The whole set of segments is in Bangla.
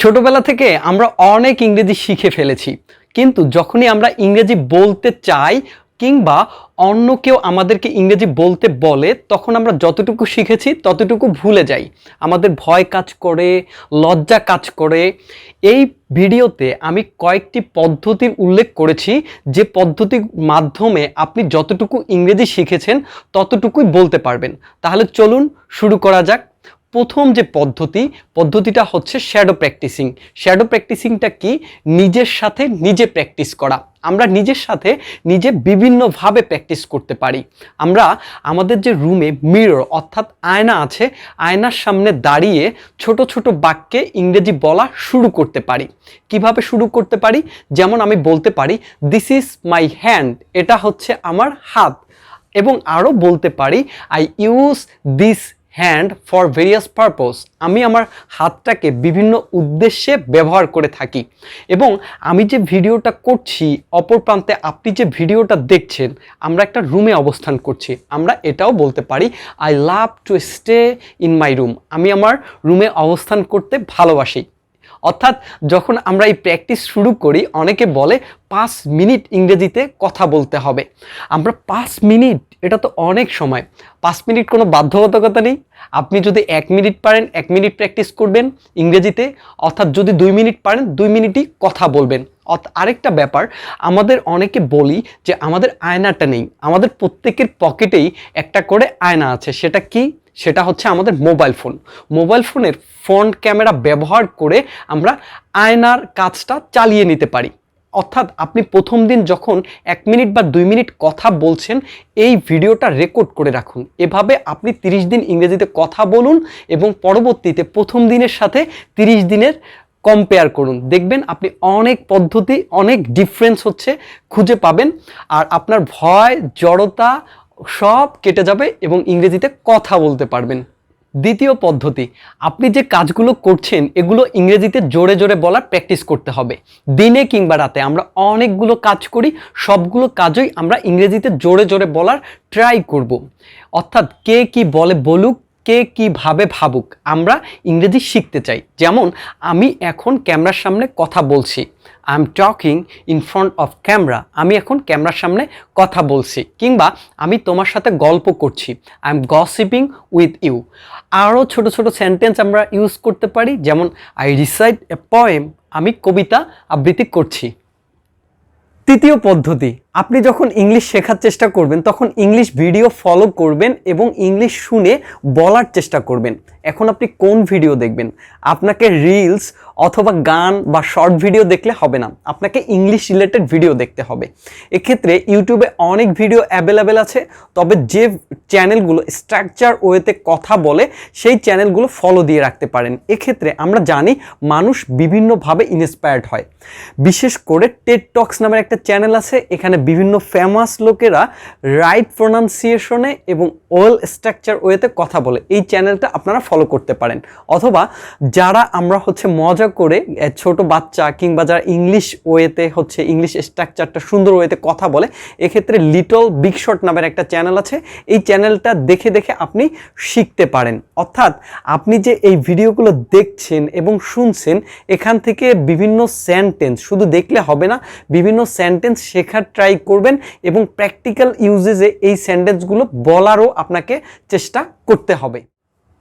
ছোটবেলা থেকে আমরা অনেক ইংরেজি শিখে ফেলেছি, কিন্তু যখনই আমরা ইংরেজি বলতে চাই কিংবা অন্য কেউ আমাদেরকে ইংরেজি বলতে বলে তখন আমরা যতটুকু শিখেছি ততটুকু ভুলে যাই। আমাদের ভয় কাজ করে, লজ্জা কাজ করে। এই ভিডিওতে আমি কয়েকটি পদ্ধতির উল্লেখ করেছি, যে পদ্ধতির মাধ্যমে আপনি যতটুকু ইংরেজি শিখেছেন ততটুকুই বলতে পারবেন। তাহলে চলুন শুরু করা যাক। প্রথম যে পদ্ধতিটা হচ্ছে শ্যাডো প্র্যাকটিসিং। শ্যাডো প্র্যাকটিসিংটা কি? নিজের সাথে নিজে প্র্যাকটিস করা। আমরা নিজের সাথে নিজে বিভিন্নভাবে প্র্যাকটিস করতে পারি। আমরা আমাদের যে রুমে মিরর অর্থাৎ আয়না আছে, আয়নার সামনে দাঁড়িয়ে ছোট ছোট বাক্যে ইংরেজি বলা শুরু করতে পারি। কিভাবে শুরু করতে পারি? যেমন আমি বলতে পারি দিস ইজ মাই হ্যান্ড, এটা হচ্ছে আমার হাত। এবং আরও বলতে পারি I use this hand for various purpose, আমি আমার হাতটাকে বিভিন্ন উদ্দেশ্যে ব্যবহার করে থাকি। এবং আমি যে ভিডিওটা করছি, অপর প্রান্তে আপনি যে ভিডিওটা দেখছেন, আমরা একটা রুমে অবস্থান করছি। আমরা এটাও বলতে পারি I love to stay in my room, আমি আমার রুমে অবস্থান করতে ভালোবাসি। অর্থাৎ যখন আমরা এই প্র্যাকটিস শুরু করি, অনেকে বলে 5 মিনিট ইংরেজিতে কথা বলতে হবে। আমরা 5 মিনিট, এটা তো অনেক সময়। 5 মিনিট কোনো বাধ্যবাধকতা নেই। আপনি যদি 1 মিনিট পারেন 1 মিনিট প্র্যাকটিস করবেন ইংরেজিতে, অর্থাৎ যদি 2 মিনিট পারেন 2 মিনিটই কথা বলবেন। আরেকটা ব্যাপার, আমাদের অনেকে বলি যে আমাদের আয়নাটা নেই। আমাদের প্রত্যেকের পকেটেই একটা করে আয়না আছে। সেটা কি? সেটা হচ্ছে আমাদের মোবাইল ফোন। মোবাইল ফোনের ফ্রন্ট ক্যামেরা ব্যবহার করে আমরা আয়নার কাজটা চালিয়ে নিতে পারি। অর্থাৎ আপনি প্রথম দিন যখন 1 মিনিট বা 2 মিনিট কথা বলছেন, এই ভিডিওটা রেকর্ড করে রাখুন। এভাবে আপনি 30 দিন ইংরেজিতে কথা বলুন এবং পরবর্তীতে প্রথম দিনের সাথে 30 দিনের কম্পেয়ার করুন। দেখবেন আপনি অনেক পদ্ধতি, অনেক ডিফারেন্স হচ্ছে খুঁজে পাবেন। আর আপনার ভয়, জড়তা সব কেটে যাবে এবং ইংরেজিতে কথা বলতে পারবেন। দ্বিতীয় পদ্ধতি, আপনি যে কাজগুলো করছেন এগুলো ইংরেজিতে জোরে জোরে বলার প্র্যাকটিস করতে হবে। দিনে কিংবা রাতে আমরা অনেকগুলো কাজ করি, সবগুলো কাজই আমরা ইংরেজিতে জোরে জোরে বলার ট্রাই করব। অর্থাৎ কে কি বলে বলুক, কে কীভাবে ভাবুক, আমরা ইংরেজি শিখতে চাই। যেমন আমি এখন ক্যামেরার সামনে কথা বলছি, I am talking in front of camera, আমি এখন ক্যামেরার সামনে কথা বলছি। কিংবা আমি তোমার সাথে গল্প করছি, I am gossiping with you. আরও ছোট ছোট সেন্টেন্স আমরা ইউজ করতে পারি, যেমন আই রিসাইট এ পোয়েম, আমি কবিতা আবৃত্তি করছি। তৃতীয় পদ্ধতি, আপনি যখন ইংলিশ শেখার চেষ্টা করবেন তখন ইংলিশ ভিডিও ফলো করবেন এবং ইংলিশ শুনে বলার চেষ্টা করবেন। এখন আপনি কোন ভিডিও দেখবেন? আপনাকে রিলস অথবা গান বা শর্ট ভিডিও দেখলে হবে না, আপনাকে ইংলিশ রিলেটেড ভিডিও দেখতে হবে। এক্ষেত্রে ইউটিউবে অনেক ভিডিও অ্যাভেলেবেল আছে, তবে যে চ্যানেলগুলো স্ট্রাকচার ওয়েতে কথা বলে সেই চ্যানেলগুলো ফলো দিয়ে রাখতে পারেন। এক্ষেত্রে আমরা জানি মানুষ বিভিন্নভাবে ইন্সপায়ার্ড হয়। বিশেষ করে টেড টক্স নামের একটা চ্যানেল আছে, এখানে বিভিন্ন ফেমাস লোকেরা রাইট প্রোনাউন্সিয়েশনে এবং ওয়েল স্ট্রাকচার ওয়েতে কথা বলে। এই চ্যানেলটা আপনারা ফলো করতে পারেন। অথবা যারা আমরা মজা করে ছোট বাচ্চা কিংবা যারা ইংলিশ ওয়েতে ইংলিশ স্ট্রাকচারটা সুন্দর ওয়েতে কথা বলে, এক্ষেত্রে লিটল বিগ শট নামের একটা চ্যানেল আছে। এই চ্যানেলটা দেখে দেখে আপনি শিখতে পারেন। অর্থাৎ আপনি যে এই ভিডিওগুলো দেখছেন এবং শুনছেন, এখান থেকে বিভিন্ন সেন্টেন্স শুধু দেখলে হবে না, বিভিন্ন সেন্টেন্স শেখার ট্রাই করবেন এবং প্র্যাকটিক্যাল ইউজেজে এই সেন্টেন্সগুলো বলারও আপনাকে চেষ্টা করতে হবে।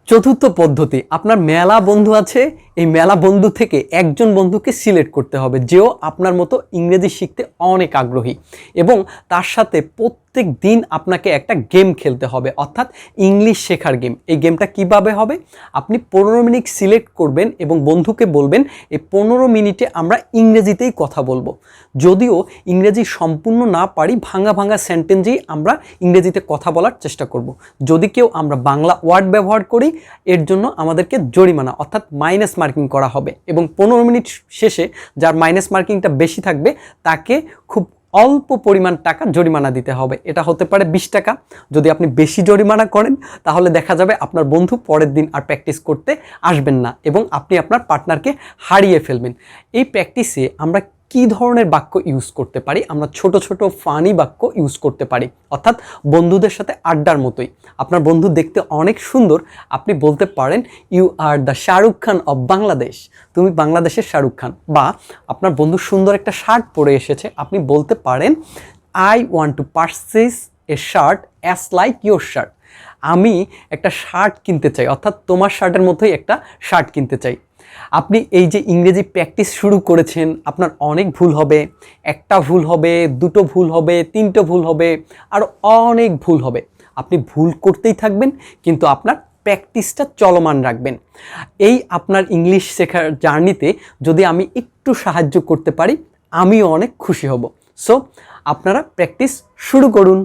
চতুর্থ পদ্ধতি, আপনার মেলা বন্ধু আছে, এই মেলা বন্ধু থেকে একজন বন্ধুকে সিলেক্ট করতে হবে যেও আপনার মতো ইংরেজি শিখতে অনেক আগ্রহী, এবং তার সাথে প্রত্যেক দিন আপনাকে একটা গেম খেলতে হবে, অর্থাৎ ইংলিশ শেখার গেম। এই গেমটা কিভাবে হবে? আপনি 15 মিনিট সিলেক্ট করবেন এবং বন্ধুকে বলবেন এই 15 মিনিটে আমরা ইংরেজিতেই কথা বলবো। যদিও ইংরেজি সম্পূর্ণ না পারি, ভাঙা ভাঙা সেন্টেন্সেই আমরা ইংরেজিতে কথা বলার চেষ্টা করব। যদি কেউ আমরা বাংলা ওয়ার্ড ব্যবহার করি, এর জন্য আমাদেরকে জরিমানা অর্থাৎ মাইনাস মার্কিং করা হবে, এবং 15 মিনিট শেষে যার মাইনাস মার্কিংটা বেশি থাকবে তাকে খুব অল্প পরিমাণ টাকা জরিমানা দিতে হবে। এটা হতে পারে 20 টাকা। যদি আপনি বেশি জরিমানা করেন তাহলে দেখা যাবে আপনার বন্ধু পরের দিন আর প্র্যাকটিস করতে আসবেন না এবং আপনি আপনার পার্টনারকে হারিয়ে ফেলবেন। এই প্র্যাকটিসে আমরা কি ধরনের বাক্য ইউজ করতে পারি? আমরা ছোট ছোট ফানি বাক্য ইউজ করতে পারি, অর্থাৎ বন্ধুদের সাথে আড্ডার মতোই। আপনার বন্ধু দেখতে অনেক সুন্দর, আপনি বলতে পারেন you are the Shahrukh Khan of Bangladesh, তুমি বাংলাদেশের শাহরুখ খান। বা আপনার বন্ধু সুন্দর একটা শার্ট পরে এসেছে, আপনি বলতে পারেন I want to purchase A shirt as like your shirt, আমি একটা শার্ট কিনতে চাই, অর্থাৎ তোমার শার্টের মতোই একটা শার্ট কিনতে চাই। আপনি এই যে ইংরেজি প্র্যাকটিস শুরু করেছেন, আপনার অনেক ভুল হবে, একটা ভুল হবে, দুটো ভুল হবে, তিনটে ভুল হবে, আর অনেক ভুল হবে। আপনি ভুল করতেই থাকবেন, কিন্তু আপনার প্র্যাকটিসটা চলমান রাখবেন। এই আপনার ইংলিশ শেখার জার্নিতে যদি আমি একটু সাহায্য করতে পারি, আমিও অনেক খুশি হব। সো আপনারা প্র্যাকটিস শুরু করুন।